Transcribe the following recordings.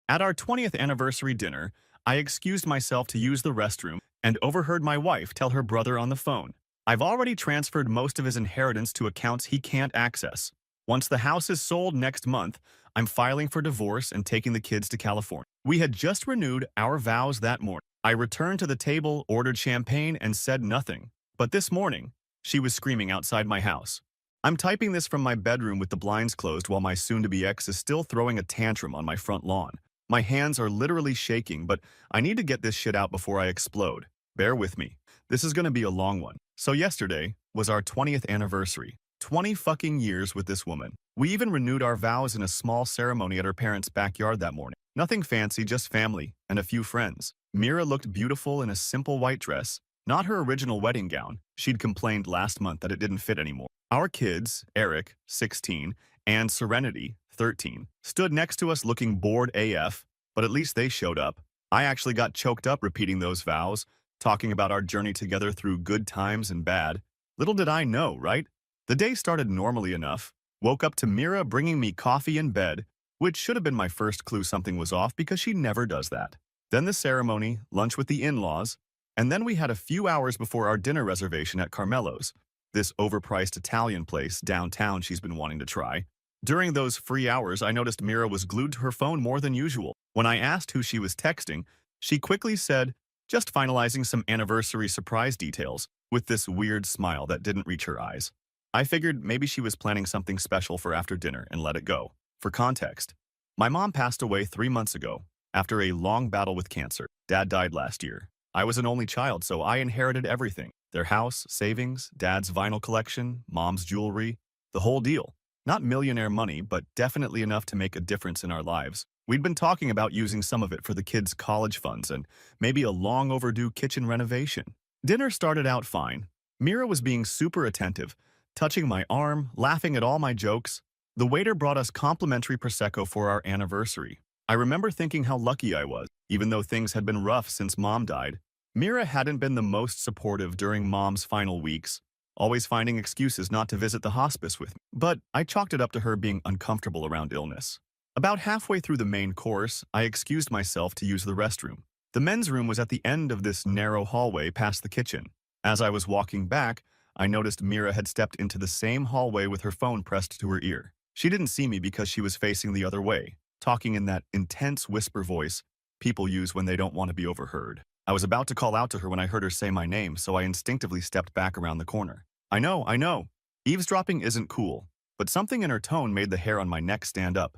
At our 20th anniversary dinner, I excused myself to use the restroom and overheard my wife tell her brother on the phone, "I've already transferred most of his inheritance to accounts he can't access. Once the house is sold next month, I'm filing for divorce and taking the kids to California." We had just renewed our vows that morning. I returned to the table, ordered champagne, and said nothing. But this morning, she was screaming outside my house. I'm typing this from my bedroom with the blinds closed while my soon-to-be ex is still throwing a tantrum on my front lawn. My hands are literally shaking, but I need to get this shit out before I explode. Bear with me. This is going to be a long one. So yesterday was our 20th anniversary. 20 fucking years with this woman. We even renewed our vows in a small ceremony at her parents' backyard that morning. Nothing fancy, just family and a few friends. Mira looked beautiful in a simple white dress, not her original wedding gown. She'd complained last month that it didn't fit anymore. Our kids, Eric, 16, and Serenity, 13, stood next to us looking bored AF, but at least they showed up. I actually got choked up repeating those vows, talking about our journey together through good times and bad. Little did I know, right? The day started normally enough. Woke up to Mira bringing me coffee in bed, which should have been my first clue something was off because she never does that. Then the ceremony, lunch with the in-laws, and then we had a few hours before our dinner reservation at Carmelo's, this overpriced Italian place downtown she's been wanting to try. During those free hours, I noticed Mira was glued to her phone more than usual. When I asked who she was texting, she quickly said, "Just finalizing some anniversary surprise details," with this weird smile that didn't reach her eyes. I figured maybe she was planning something special for after dinner and let it go. For context, my mom passed away 3 months ago after a long battle with cancer. Dad died last year. I was an only child, so I inherited everything. Their house, savings, dad's vinyl collection, mom's jewelry, the whole deal. Not millionaire money, but definitely enough to make a difference in our lives. We'd been talking about using some of it for the kids' college funds and maybe a long overdue kitchen renovation. Dinner started out fine. Mira was being super attentive, touching my arm, laughing at all my jokes. The waiter brought us complimentary Prosecco for our anniversary. I remember thinking how lucky I was, even though things had been rough since Mom died. Mira hadn't been the most supportive during Mom's final weeks, always finding excuses not to visit the hospice with me. But I chalked it up to her being uncomfortable around illness. About halfway through the main course, I excused myself to use the restroom. The men's room was at the end of this narrow hallway past the kitchen. As I was walking back, I noticed Mira had stepped into the same hallway with her phone pressed to her ear. She didn't see me because she was facing the other way, talking in that intense whisper voice people use when they don't want to be overheard. I was about to call out to her when I heard her say my name, so I instinctively stepped back around the corner. I know. Eavesdropping isn't cool, but something in her tone made the hair on my neck stand up.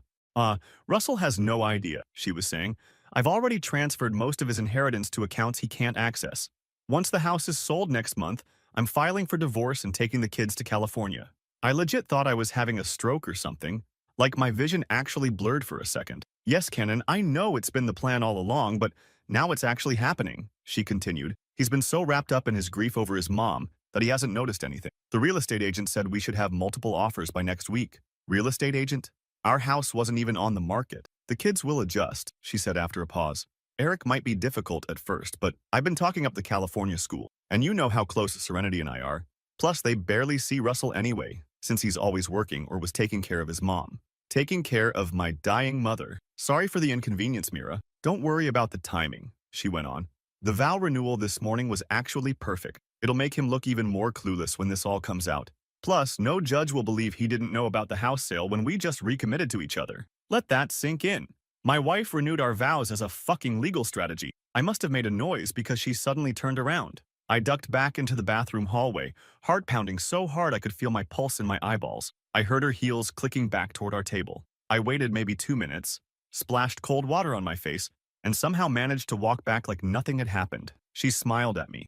Russell has no idea," she was saying. "I've already transferred most of his inheritance to accounts he can't access. Once the house is sold next month, I'm filing for divorce and taking the kids to California." I legit thought I was having a stroke or something. Like my vision actually blurred for a second. "Yes, Kenan, I know it's been the plan all along, but now it's actually happening," she continued. "He's been so wrapped up in his grief over his mom that he hasn't noticed anything. The real estate agent said we should have multiple offers by next week." Real estate agent? Our house wasn't even on the market. "The kids will adjust," she said after a pause. "Eric might be difficult at first, but I've been talking up the California school, and you know how close Serenity and I are. Plus, they barely see Russell anyway, since he's always working or was taking care of his mom. Taking care of my dying mother. Sorry for the inconvenience, Mira. Don't worry about the timing," she went on. "The vow renewal this morning was actually perfect. It'll make him look even more clueless when this all comes out. Plus, no judge will believe he didn't know about the house sale when we just recommitted to each other. Let that sink in. My wife renewed our vows as a fucking legal strategy. I must have made a noise because she suddenly turned around. I ducked back into the bathroom hallway, heart pounding so hard I could feel my pulse in my eyeballs. I heard her heels clicking back toward our table. I waited maybe 2 minutes, splashed cold water on my face, and somehow managed to walk back like nothing had happened. She smiled at me,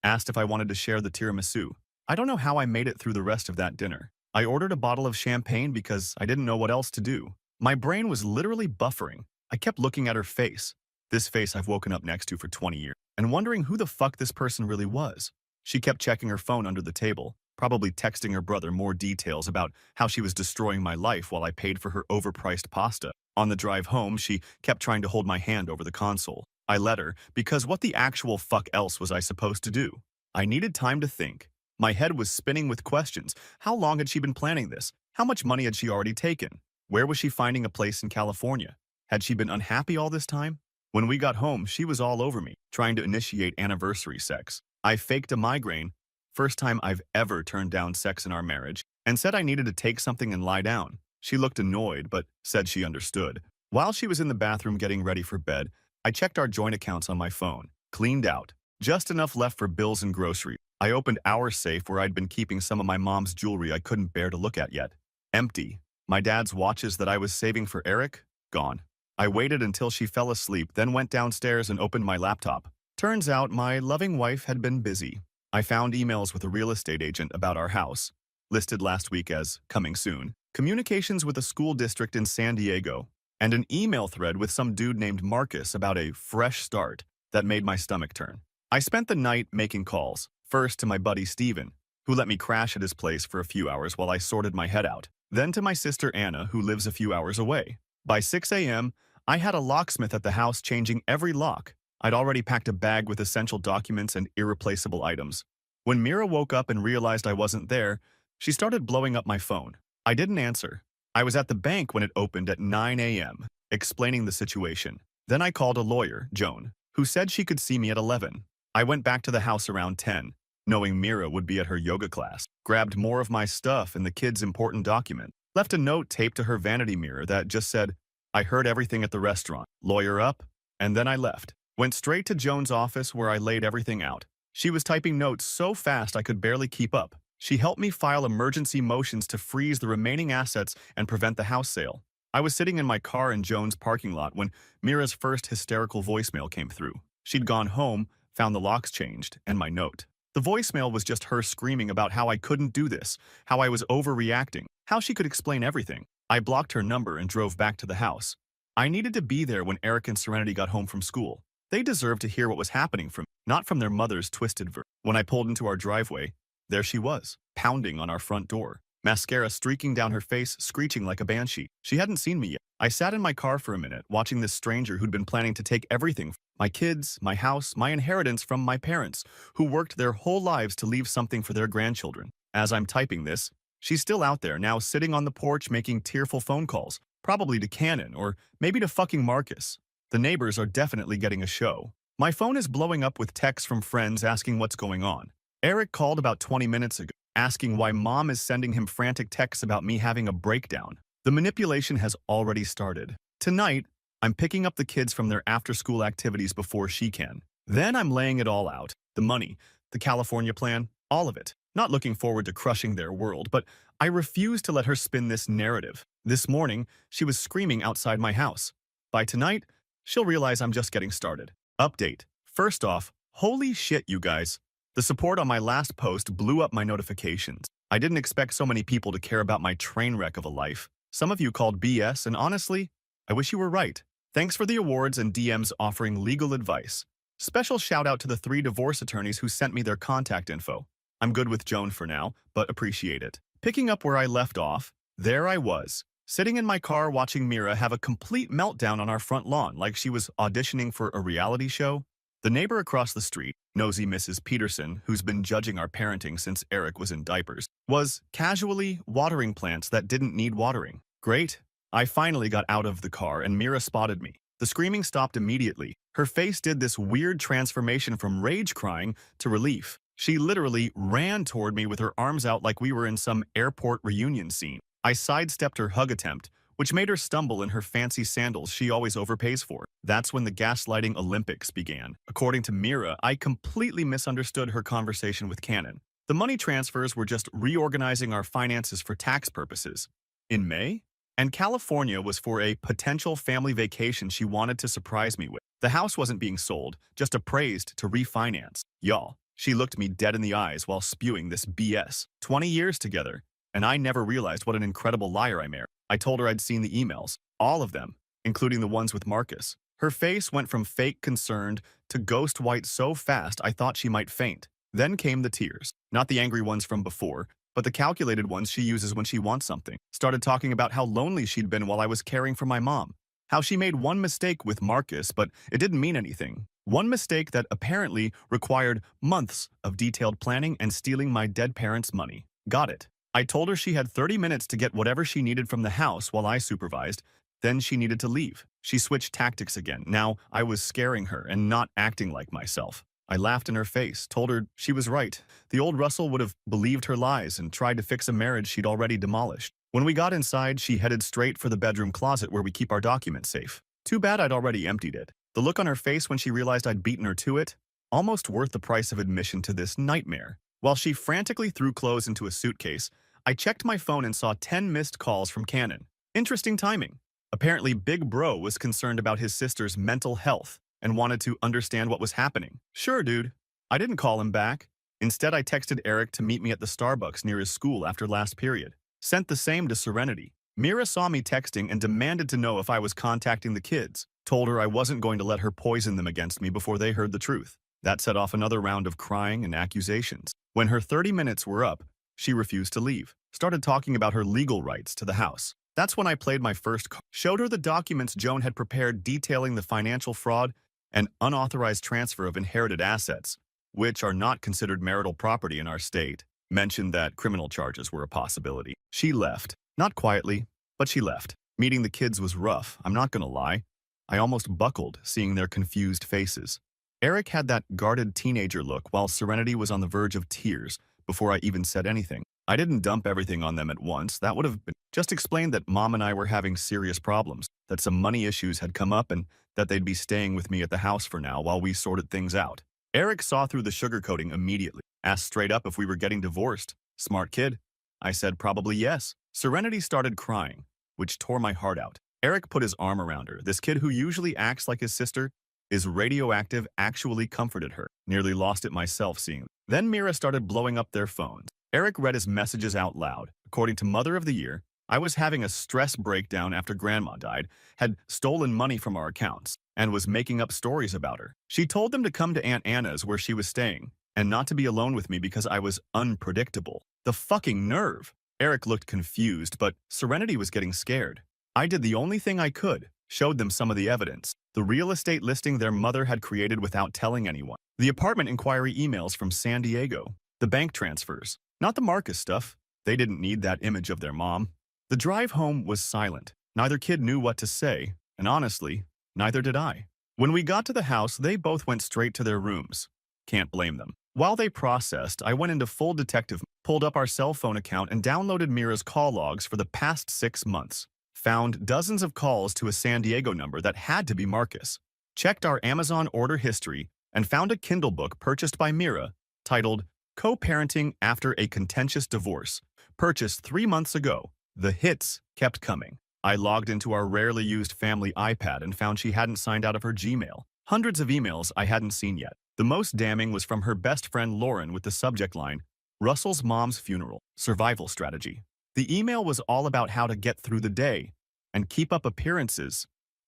asked if I wanted to share the tiramisu. I don't know how I made it through the rest of that dinner. I ordered a bottle of champagne because I didn't know what else to do. My brain was literally buffering. I kept looking at her face, this face I've woken up next to for 20 years, and wondering who the fuck this person really was. She kept checking her phone under the table, probably texting her brother more details about how she was destroying my life while I paid for her overpriced pasta. On the drive home, she kept trying to hold my hand over the console. I let her, because what the actual fuck else was I supposed to do? I needed time to think. My head was spinning with questions. How long had she been planning this? How much money had she already taken? Where was she finding a place in California? Had she been unhappy all this time? When we got home, she was all over me, trying to initiate anniversary sex. I faked a migraine, first time I've ever turned down sex in our marriage, and said I needed to take something and lie down. She looked annoyed, but said she understood. While she was in the bathroom getting ready for bed, I checked our joint accounts on my phone. Cleaned out. Just enough left for bills and groceries. I opened our safe where I'd been keeping some of my mom's jewelry I couldn't bear to look at yet. Empty. My dad's watches that I was saving for Eric? Gone. I waited until she fell asleep, then went downstairs and opened my laptop. Turns out my loving wife had been busy. I found emails with a real estate agent about our house, listed last week as coming soon, communications with a school district in San Diego, and an email thread with some dude named Marcus about a fresh start that made my stomach turn. I spent the night making calls, first to my buddy Steven, who let me crash at his place for a few hours while I sorted my head out, then to my sister Anna, who lives a few hours away. By 6 a.m., I had a locksmith at the house changing every lock. I'd already packed a bag with essential documents and irreplaceable items. When Mira woke up and realized I wasn't there, she started blowing up my phone. I didn't answer. I was at the bank when it opened at 9 a.m., explaining the situation. Then I called a lawyer, Joan, who said she could see me at 11. I went back to the house around 10, knowing Mira would be at her yoga class, grabbed more of my stuff and the kids' important document, left a note taped to her vanity mirror that just said, "I heard everything at the restaurant, lawyer up," and then I left. Went straight to Joan's office where I laid everything out. She was typing notes so fast I could barely keep up. She helped me file emergency motions to freeze the remaining assets and prevent the house sale. I was sitting in my car in Joan's parking lot when Mira's first hysterical voicemail came through. She'd gone home, found the locks changed, and my note. The voicemail was just her screaming about how I couldn't do this, how I was overreacting, how she could explain everything. I blocked her number and drove back to the house. I needed to be there when Eric and Serenity got home from school. They deserved to hear what was happening from me, not from their mother's twisted version. When I pulled into our driveway, there she was, pounding on our front door, mascara streaking down her face, screeching like a banshee. She hadn't seen me yet. I sat in my car for a minute, watching this stranger who'd been planning to take everything, my kids, my house, my inheritance from my parents, who worked their whole lives to leave something for their grandchildren. As I'm typing this, she's still out there, now sitting on the porch making tearful phone calls, probably to Cannon or maybe to fucking Marcus. The neighbors are definitely getting a show. My phone is blowing up with texts from friends asking what's going on. Eric called about 20 minutes ago, asking why mom is sending him frantic texts about me having a breakdown. The manipulation has already started. Tonight, I'm picking up the kids from their after-school activities before she can. Then I'm laying it all out. The money, the California plan, all of it. Not looking forward to crushing their world, but I refuse to let her spin this narrative. This morning, she was screaming outside my house. By tonight, she'll realize I'm just getting started. Update. First off, holy shit, you guys. The support on my last post blew up my notifications. I didn't expect so many people to care about my train wreck of a life. Some of you called BS, and honestly, I wish you were right. Thanks for the awards and DMs offering legal advice. Special shout out to the 3 divorce attorneys who sent me their contact info. I'm good with Joan for now, but appreciate it. Picking up where I left off, there I was, sitting in my car watching Mira have a complete meltdown on our front lawn like she was auditioning for a reality show. The neighbor across the street, nosy Mrs. Peterson, who's been judging our parenting since Eric was in diapers, was casually watering plants that didn't need watering. Great. I finally got out of the car and Mira spotted me. The screaming stopped immediately. Her face did this weird transformation from rage crying to relief. She literally ran toward me with her arms out like we were in some airport reunion scene. I sidestepped her hug attempt, which made her stumble in her fancy sandals she always overpays for. That's when the gaslighting Olympics began. According to Mira, I completely misunderstood her conversation with Cannon. The money transfers were just reorganizing our finances for tax purposes. In May? And California was for a potential family vacation she wanted to surprise me with. The house wasn't being sold, just appraised to refinance. Y'all, she looked me dead in the eyes while spewing this BS. 20 years together, and I never realized what an incredible liar I married. I told her I'd seen the emails, all of them, including the ones with Marcus. Her face went from fake concerned to ghost white so fast I thought she might faint. Then came the tears. Not the angry ones from before, but the calculated ones she uses when she wants something. Started talking about how lonely she'd been while I was caring for my mom. How she made one mistake with Marcus, but it didn't mean anything. One mistake that apparently required months of detailed planning and stealing my dead parents' money. Got it. I told her she had 30 minutes to get whatever she needed from the house while I supervised, then she needed to leave. She switched tactics again. Now I was scaring her and not acting like myself. I laughed in her face, told her she was right. The old Russell would have believed her lies and tried to fix a marriage she'd already demolished. When we got inside, she headed straight for the bedroom closet where we keep our documents safe. Too bad I'd already emptied it. The look on her face when she realized I'd beaten her to it, almost worth the price of admission to this nightmare. While she frantically threw clothes into a suitcase, I checked my phone and saw 10 missed calls from Cannon. Interesting timing. Apparently, Big Bro was concerned about his sister's mental health and wanted to understand what was happening. Sure, dude. I didn't call him back. Instead, I texted Eric to meet me at the Starbucks near his school after last period. Sent the same to Serenity. Mira saw me texting and demanded to know if I was contacting the kids. Told her I wasn't going to let her poison them against me before they heard the truth. That set off another round of crying and accusations. When her 30 minutes were up, she refused to leave. Started talking about her legal rights to the house. That's when I played my first card. Showed her the documents Joan had prepared detailing the financial fraud and unauthorized transfer of inherited assets, which are not considered marital property in our state. Mentioned that criminal charges were a possibility. She left. Not quietly, but she left. Meeting the kids was rough, I'm not gonna lie. I almost buckled, seeing their confused faces. Eric had that guarded teenager look, while Serenity was on the verge of tears before I even said anything. I didn't dump everything on them at once. That would have been just explained that Mom and I were having serious problems, that some money issues had come up, and that they'd be staying with me at the house for now while we sorted things out. Eric saw through the sugarcoating immediately, asked straight up if we were getting divorced. Smart kid. I said probably yes. Serenity started crying, which tore my heart out. Eric put his arm around her. This kid who usually acts like his sister is radioactive actually comforted her. Nearly lost it myself seeing it. Then Mira started blowing up their phones. Eric read his messages out loud. According to Mother of the Year, I was having a stress breakdown after Grandma died, had stolen money from our accounts, and was making up stories about her. She told them to come to Aunt Anna's where she was staying, and not to be alone with me because I was unpredictable. The fucking nerve! Eric looked confused, but Serenity was getting scared. I did the only thing I could, showed them some of the evidence. The real estate listing their mother had created without telling anyone. The apartment inquiry emails from San Diego. The bank transfers. Not the Marcus stuff. They didn't need that image of their mom. The drive home was silent. Neither kid knew what to say, and honestly, neither did I. When we got to the house, they both went straight to their rooms. Can't blame them. While they processed, I went into full detective, pulled up our cell phone account and downloaded Mira's call logs for the past 6 months. Found dozens of calls to a San Diego number that had to be Marcus. Checked our Amazon order history and found a Kindle book purchased by Mira titled Co-Parenting After a Contentious Divorce, purchased 3 months ago. The hits kept coming. I logged into our rarely used family iPad and found she hadn't signed out of her Gmail. Hundreds of emails I hadn't seen yet. The most damning was from her best friend Lauren with the subject line, Russell's mom's funeral, survival strategy. The email was all about how to get through the day and keep up appearances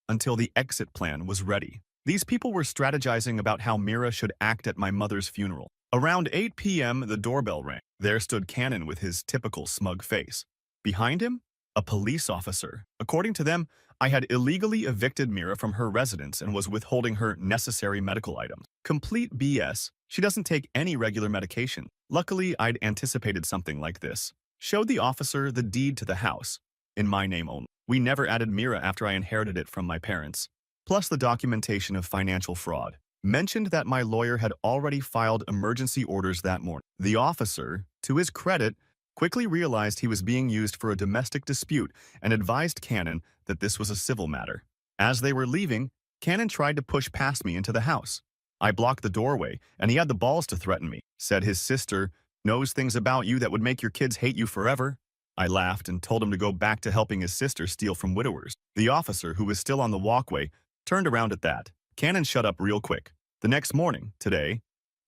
until the exit plan was ready. These people were strategizing about how Mira should act at my mother's funeral. Around 8 p.m., the doorbell rang. There stood Cannon with his typical smug face. Behind him, a police officer. According to them, I had illegally evicted Mira from her residence and was withholding her necessary medical items. Complete BS. She doesn't take any regular medication. Luckily, I'd anticipated something like this. Showed the officer the deed to the house, in my name only. We never added Mira after I inherited it from my parents. Plus the documentation of financial fraud. Mentioned that my lawyer had already filed emergency orders that morning. The officer, to his credit, quickly realized he was being used for a domestic dispute and advised Cannon that this was a civil matter. As they were leaving, Cannon tried to push past me into the house. I blocked the doorway, and he had the balls to threaten me. Said his sister knows things about you that would make your kids hate you forever. I laughed and told him to go back to helping his sister steal from widowers. The officer, who was still on the walkway, turned around at that. Cannon shut up real quick. The next morning, today,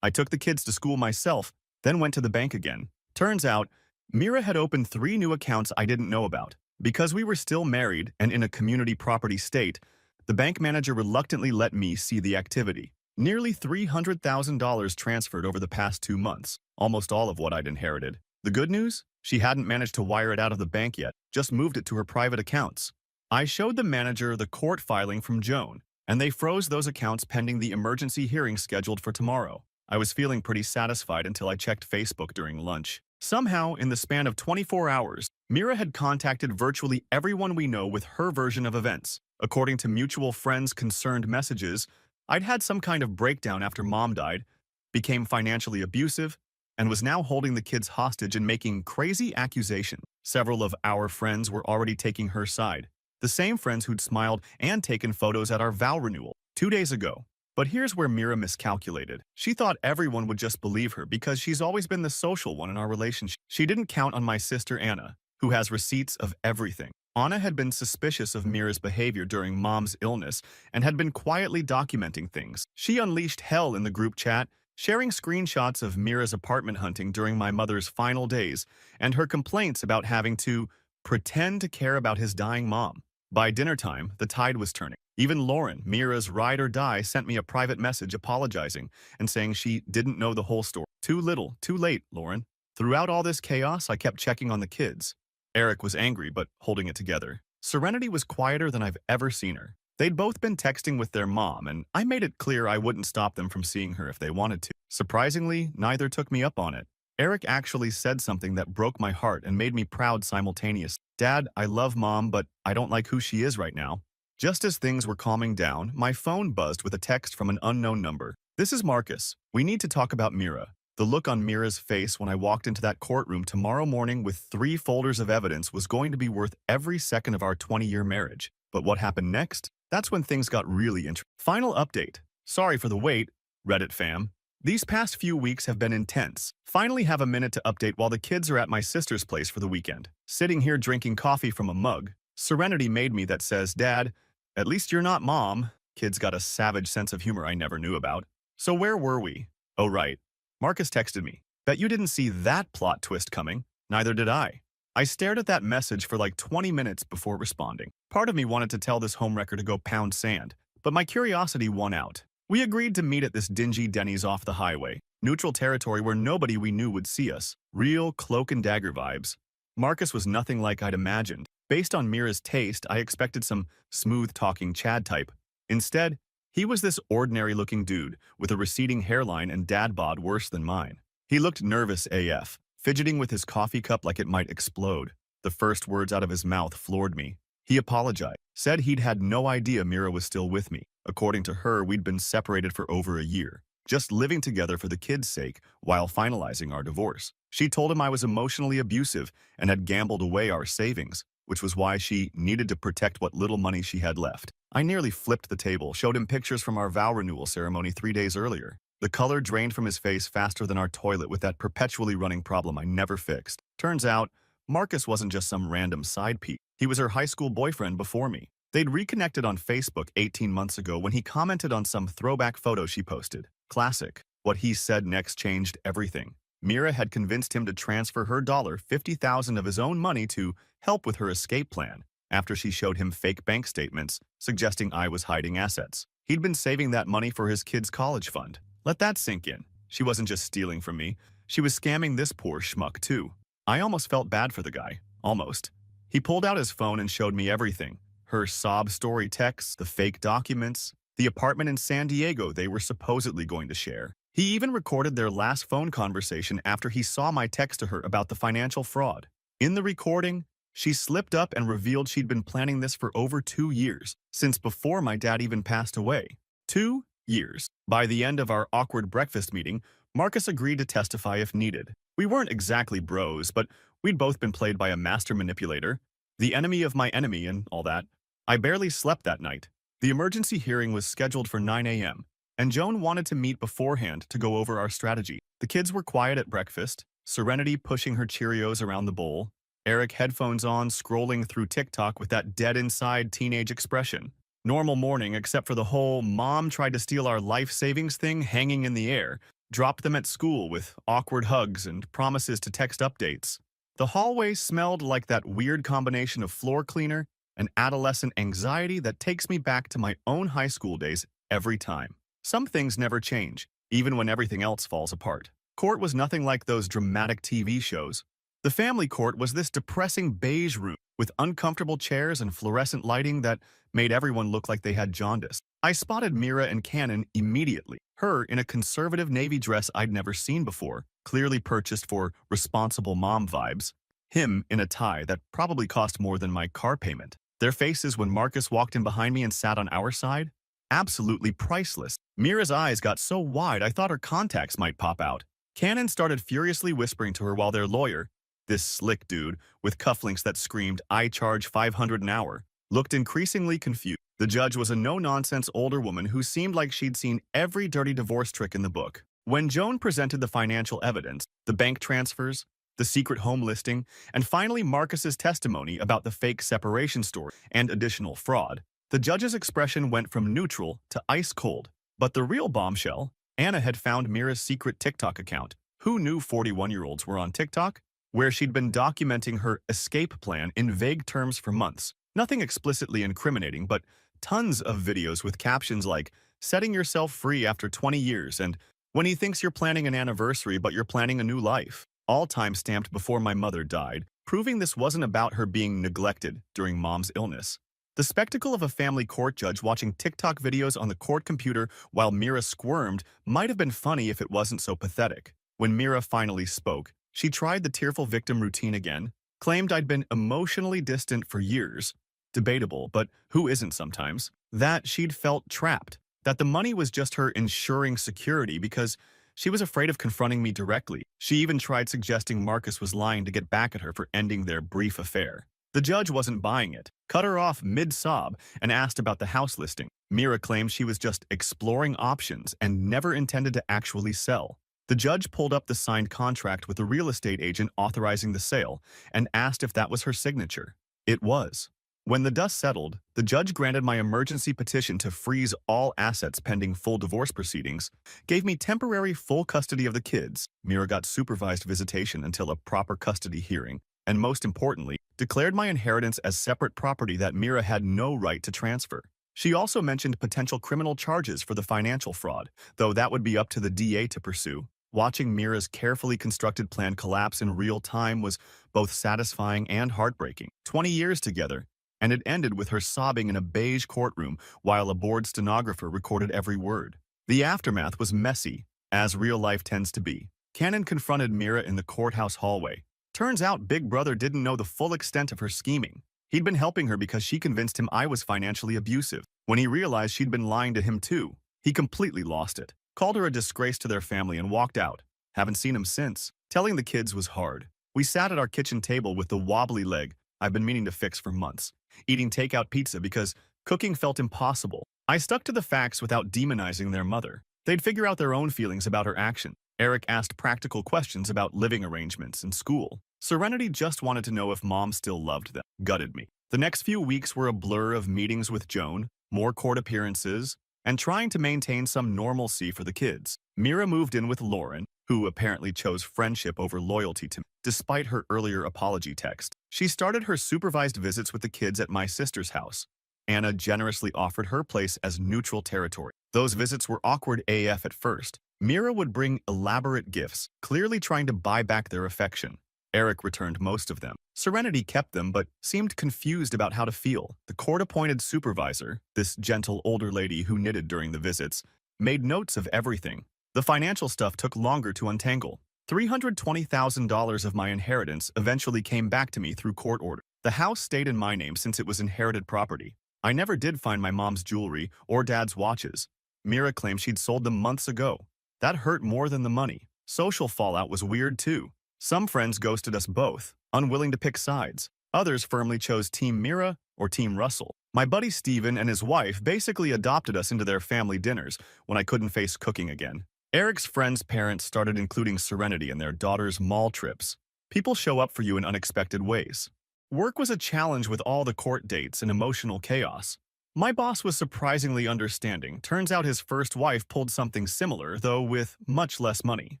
I took the kids to school myself, then went to the bank again. Turns out, Mira had opened 3 new accounts I didn't know about. Because we were still married and in a community property state, the bank manager reluctantly let me see the activity. Nearly $300,000 transferred over the past 2 months, almost all of what I'd inherited. The good news? She hadn't managed to wire it out of the bank yet, just moved it to her private accounts. I showed the manager the court filing from Joan, and they froze those accounts pending the emergency hearing scheduled for tomorrow. I was feeling pretty satisfied until I checked Facebook during lunch. Somehow, in the span of 24 hours, Mira had contacted virtually everyone we know with her version of events. According to mutual friends' concerned messages, I'd had some kind of breakdown after mom died, became financially abusive, and was now holding the kids hostage and making crazy accusations. Several of our friends were already taking her side, the same friends who'd smiled and taken photos at our vow renewal 2 days ago. But here's where Mira miscalculated. She thought everyone would just believe her because she's always been the social one in our relationship. She didn't count on my sister Anna, who has receipts of everything. Anna had been suspicious of Mira's behavior during mom's illness and had been quietly documenting things. She unleashed hell in the group chat, sharing screenshots of Mira's apartment hunting during my mother's final days and her complaints about having to pretend to care about his dying mom. By dinner time, the tide was turning. Even Lauren, Mira's ride or die, sent me a private message apologizing and saying she didn't know the whole story. Too little, too late, Lauren. Throughout all this chaos, I kept checking on the kids. Eric was angry, but holding it together. Serenity was quieter than I've ever seen her. They'd both been texting with their mom, and I made it clear I wouldn't stop them from seeing her if they wanted to. Surprisingly, neither took me up on it. Eric actually said something that broke my heart and made me proud simultaneously. Dad, I love Mom, but I don't like who she is right now. Just as things were calming down, my phone buzzed with a text from an unknown number. This is Marcus. We need to talk about Mira. The look on Mira's face when I walked into that courtroom tomorrow morning with 3 folders of evidence was going to be worth every second of our 20-year marriage. But what happened next? That's when things got really interesting. Final update. Sorry for the wait, Reddit fam. These past few weeks have been intense. Finally have a minute to update while the kids are at my sister's place for the weekend. Sitting here drinking coffee from a mug, Serenity made me that says, Dad, at least you're not Mom. Kids got a savage sense of humor I never knew about. So where were we? Oh right. Marcus texted me. Bet you didn't see that plot twist coming. Neither did I. I stared at that message for like 20 minutes before responding. Part of me wanted to tell this homewrecker to go pound sand, but my curiosity won out. We agreed to meet at this dingy Denny's off the highway, neutral territory where nobody we knew would see us. Real cloak and dagger vibes. Marcus was nothing like I'd imagined. Based on Mira's taste, I expected some smooth-talking Chad type. Instead, he was this ordinary-looking dude with a receding hairline and dad bod worse than mine. He looked nervous AF, fidgeting with his coffee cup like it might explode. The first words out of his mouth floored me. He apologized, said he'd had no idea Mira was still with me. According to her, we'd been separated for over a year, just living together for the kids' sake while finalizing our divorce. She told him I was emotionally abusive and had gambled away our savings, which was why she needed to protect what little money she had left. I nearly flipped the table, showed him pictures from our vow renewal ceremony 3 days earlier. The color drained from his face faster than our toilet with that perpetually running problem I never fixed. Turns out, Marcus wasn't just some random side piece. He was her high school boyfriend before me. They'd reconnected on Facebook 18 months ago when he commented on some throwback photo she posted. Classic. What he said next changed everything. Mira had convinced him to transfer her $50,000 of his own money to help with her escape plan after she showed him fake bank statements suggesting I was hiding assets. He'd been saving that money for his kids' college fund. Let that sink in. She wasn't just stealing from me. She was scamming this poor schmuck too. I almost felt bad for the guy. Almost. He pulled out his phone and showed me everything. Her sob story texts, the fake documents, the apartment in San Diego they were supposedly going to share. He even recorded their last phone conversation after he saw my text to her about the financial fraud. In the recording, she slipped up and revealed she'd been planning this for over 2 years, since before my dad even passed away. 2 years. By the end of our awkward breakfast meeting, Marcus agreed to testify if needed. We weren't exactly bros, but we'd both been played by a master manipulator, the enemy of my enemy and all that. I barely slept that night. The emergency hearing was scheduled for 9 a.m., and Joan wanted to meet beforehand to go over our strategy. The kids were quiet at breakfast, Serenity pushing her Cheerios around the bowl, Eric headphones on scrolling through TikTok with that dead-inside teenage expression. Normal morning except for the whole mom tried to steal our life savings thing hanging in the air, dropped them at school with awkward hugs and promises to text updates. The hallway smelled like that weird combination of floor cleaner and adolescent anxiety that takes me back to my own high school days every time. Some things never change, even when everything else falls apart. Court was nothing like those dramatic TV shows. The family court was this depressing beige room with uncomfortable chairs and fluorescent lighting that made everyone look like they had jaundice. I spotted Mira and Cannon immediately, her in a conservative navy dress I'd never seen before, clearly purchased for responsible mom vibes, him in a tie that probably cost more than my car payment. Their faces when Marcus walked in behind me and sat on our side? Absolutely priceless. Mira's eyes got so wide I thought her contacts might pop out. Cannon started furiously whispering to her while their lawyer, this slick dude with cufflinks that screamed, "I charge 500 an hour," looked increasingly confused. The judge was a no-nonsense older woman who seemed like she'd seen every dirty divorce trick in the book. When Joan presented the financial evidence, the bank transfers, the secret home listing, and finally Marcus's testimony about the fake separation story and additional fraud, the judge's expression went from neutral to ice cold. But the real bombshell, Anna had found Mira's secret TikTok account. Who knew 41-year-olds were on TikTok? Where she'd been documenting her escape plan in vague terms for months. Nothing explicitly incriminating, but tons of videos with captions like, "Setting yourself free after 20 years," and "When he thinks you're planning an anniversary but you're planning a new life." All time-stamped before my mother died, proving this wasn't about her being neglected during mom's illness. The spectacle of a family court judge watching TikTok videos on the court computer while Mira squirmed might have been funny if it wasn't so pathetic. When Mira finally spoke, she tried the tearful victim routine again, claimed I'd been emotionally distant for years, debatable, but who isn't sometimes, that she'd felt trapped, that the money was just her ensuring security because she was afraid of confronting me directly. She even tried suggesting Marcus was lying to get back at her for ending their brief affair. The judge wasn't buying it, cut her off mid-sob, and asked about the house listing. Mira claimed she was just exploring options and never intended to actually sell. The judge pulled up the signed contract with the real estate agent authorizing the sale and asked if that was her signature. It was. When the dust settled, the judge granted my emergency petition to freeze all assets pending full divorce proceedings, gave me temporary full custody of the kids. Mira got supervised visitation until a proper custody hearing, and most importantly, declared my inheritance as separate property that Mira had no right to transfer. She also mentioned potential criminal charges for the financial fraud, though that would be up to the DA to pursue. Watching Mira's carefully constructed plan collapse in real time was both satisfying and heartbreaking. 20 years together, and it ended with her sobbing in a beige courtroom while a bored stenographer recorded every word. The aftermath was messy, as real life tends to be. Cannon confronted Mira in the courthouse hallway. Turns out Big Brother didn't know the full extent of her scheming. He'd been helping her because she convinced him I was financially abusive. When he realized she'd been lying to him too, he completely lost it. Called her a disgrace to their family and walked out. Haven't seen him since. Telling the kids was hard. We sat at our kitchen table with the wobbly leg I've been meaning to fix for months, eating takeout pizza because cooking felt impossible. I stuck to the facts without demonizing their mother. They'd figure out their own feelings about her action. Eric asked practical questions about living arrangements and school. Serenity just wanted to know if mom still loved them. Gutted me. The next few weeks were a blur of meetings with Joan, more court appearances, and trying to maintain some normalcy for the kids. Mira moved in with Lauren, who apparently chose friendship over loyalty to me, despite her earlier apology text. She started her supervised visits with the kids at my sister's house. Anna generously offered her place as neutral territory. Those visits were awkward AF at first. Mira would bring elaborate gifts, clearly trying to buy back their affection. Eric returned most of them. Serenity kept them but seemed confused about how to feel. The court-appointed supervisor, this gentle older lady who knitted during the visits, made notes of everything. The financial stuff took longer to untangle. $320,000 of my inheritance eventually came back to me through court order. The house stayed in my name since it was inherited property. I never did find my mom's jewelry or dad's watches. Mira claimed she'd sold them months ago. That hurt more than the money. Social fallout was weird too. Some friends ghosted us both, unwilling to pick sides. Others firmly chose Team Mira or Team Russell. My buddy Steven and his wife basically adopted us into their family dinners when I couldn't face cooking again. Eric's friends' parents started including Serenity in their daughter's mall trips. People show up for you in unexpected ways. Work was a challenge with all the court dates and emotional chaos. My boss was surprisingly understanding. Turns out his first wife pulled something similar, though with much less money.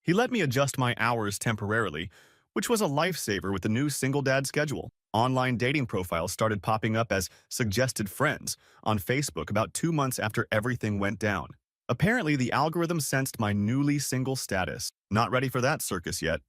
He let me adjust my hours temporarily, which was a lifesaver with the new single dad schedule. Online dating profiles started popping up as suggested friends on Facebook about 2 months after everything went down. Apparently, the algorithm sensed my newly single status. Not ready for that circus yet.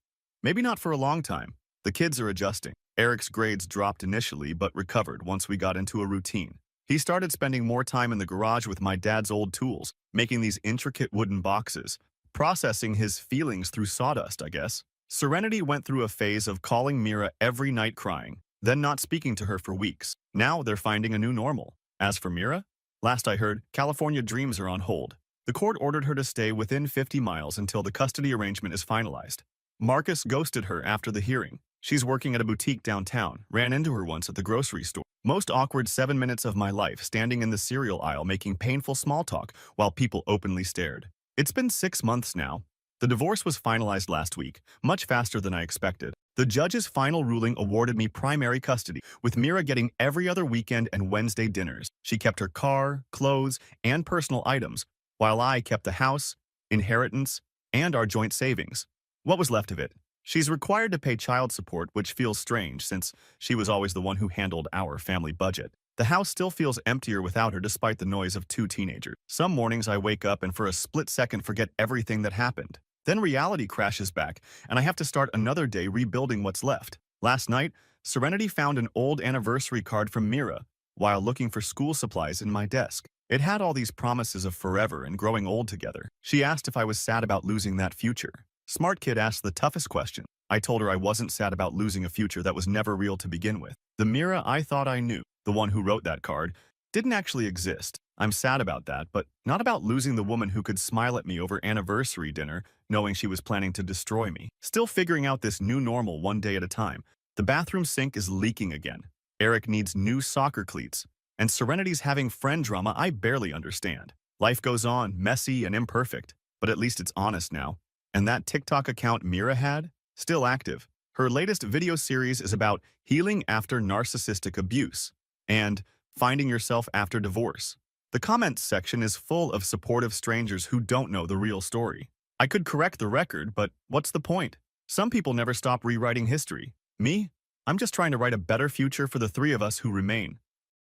Maybe not for a long time. The kids are adjusting. Eric's grades dropped initially but recovered once we got into a routine. He started spending more time in the garage with my dad's old tools, making these intricate wooden boxes, processing his feelings through sawdust, I guess. Serenity went through a phase of calling Mira every night crying. then not speaking to her for weeks. Now they're finding a new normal. As for Mira, last I heard, California dreams are on hold. The court ordered her to stay within 50 miles until the custody arrangement is finalized. Marcus ghosted her after the hearing. She's working at a boutique downtown, ran into her once at the grocery store. Most awkward 7 minutes of my life standing in the cereal aisle making painful small talk while people openly stared. It's been 6 months now. The divorce was finalized last week, much faster than I expected. The judge's final ruling awarded me primary custody, with Mira getting every other weekend and Wednesday dinners. She kept her car, clothes, and personal items, while I kept the house, inheritance, and our joint savings. What was left of it? She's required to pay child support, which feels strange since she was always the one who handled our family budget. The house still feels emptier without her despite the noise of 2 teenagers. Some mornings I wake up and for a split second forget everything that happened. Then reality crashes back, and I have to start another day rebuilding what's left. Last night, Serenity found an old anniversary card from Mira while looking for school supplies in my desk. It had all these promises of forever and growing old together. She asked if I was sad about losing that future. Smart kid asked the toughest question. I told her I wasn't sad about losing a future that was never real to begin with. The Mira I thought I knew, the one who wrote that card, didn't actually exist. I'm sad about that, but not about losing the woman who could smile at me over anniversary dinner, knowing she was planning to destroy me. Still figuring out this new normal one day at a time. The bathroom sink is leaking again. Eric needs new soccer cleats. And Serenity's having friend drama I barely understand. Life goes on, messy and imperfect, but at least it's honest now. And that TikTok account Mira had? Still active. Her latest video series is about healing after narcissistic abuse and finding yourself after divorce. The comments section is full of supportive strangers who don't know the real story. I could correct the record, but what's the point? Some people never stop rewriting history. Me? I'm just trying to write a better future for the 3 of us who remain.